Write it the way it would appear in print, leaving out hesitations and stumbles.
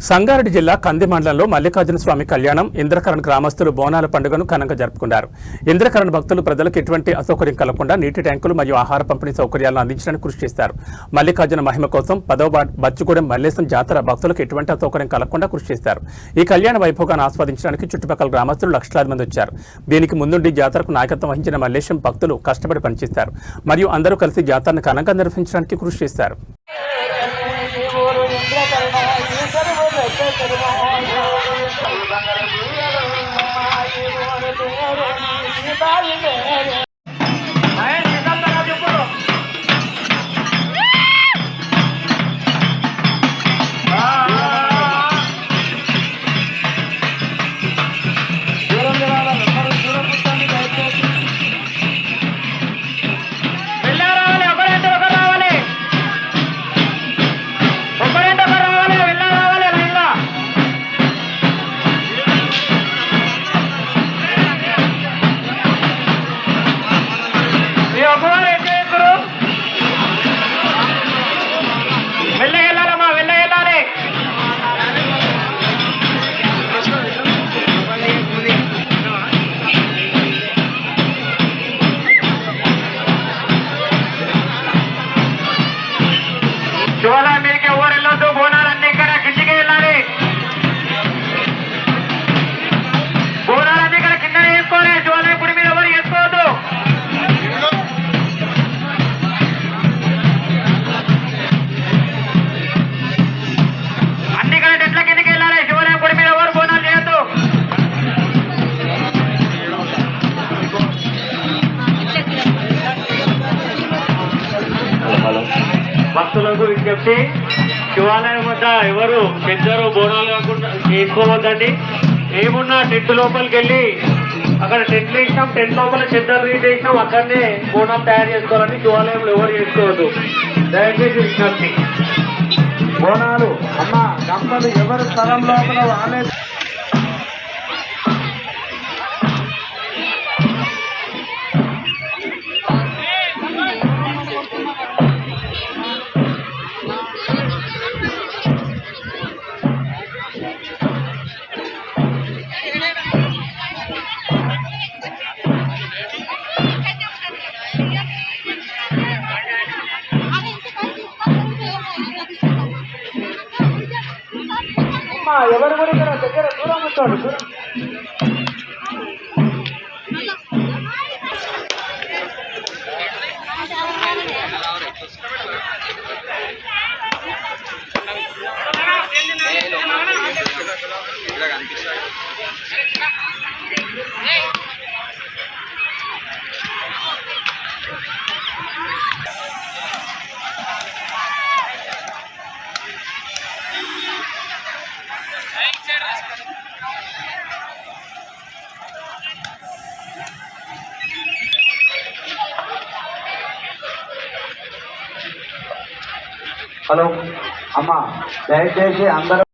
సంగారెడ్డి జిల్లా కంది మండలంలో మల్లికార్జున స్వామి కళ్యాణం ఇంద్రకరణ్ గ్రామస్తులు బోనాల పండుగను ఘనంగా జరుపుకున్నారు. ఇంద్రకరణ్ భక్తులు ప్రజలకు ఎటువంటి అసౌకర్యం కలగకుండా నీటి ట్యాంకులు మరియు ఆహార పంపిణీ సౌకర్యాలను అందించడానికి కృషి చేశారు. మల్లికార్జున మహిమ కోసం 10వ బచ్చుగూడెం మల్లేశం జాతర భక్తులకు ఎటువంటి అసౌకర్యం కలగకుండా కృషి చేశారు. ఈ కళ్యాణ వైభోగాన్ని ఆస్వాదించడానికి చుట్టుపక్కల గ్రామస్తులు లక్షలాది మంది వచ్చారు. దీనికి ముందుండి జాతరకు నాయకత్వం వహించిన మల్లేశం భక్తులు కష్టపడి పనిచేశారు మరియు అందరూ కలిసి జాతరను ఘనంగా నిర్వహించడానికి కృషి చేశారు. శివాలయం మీదకి ఎవరు వెళ్ళొద్దు. బోనాలన్నీ ఇక్కడ కిందికి వెళ్ళాలి. బోనాలన్నీ ఇక్కడ కింద వేసుకోవాలి. శివాలయం గుడి మీద ఎవరు వేసుకోవద్దు. అన్ని ఇక్కడ చెట్ల కిందికి వెళ్ళాలి. శివాలయం గుడి మీద ఎవరు బోనాలు చేయొద్దు. భక్తులకు విజ్ఞప్తి, శివాలయం వద్ద ఎవరు చెద్దరు బోనాలు కాకుండా చేసుకోవద్దండి. ఏమున్నా టెంట్ లోపలికి వెళ్ళి అక్కడ టెంట్లు వేసినాం, టెంట్ లోపల చెద్దరు తీసేసినాం, అక్కడనే బోనాలు తయారు చేసుకోవాలని శివాలయంలో ఎవరు చేసుకోవద్దు. దయచేసి విజ్ఞప్తి. బోనాలు అమ్మ గంపలు ఎవరు స్థలం లోపల రాలేదు. ఎవరు కూడా ఇక్కడ దగ్గర దూరం వచ్చాడు. హలో అమ్మ, దయచేసి అందరూ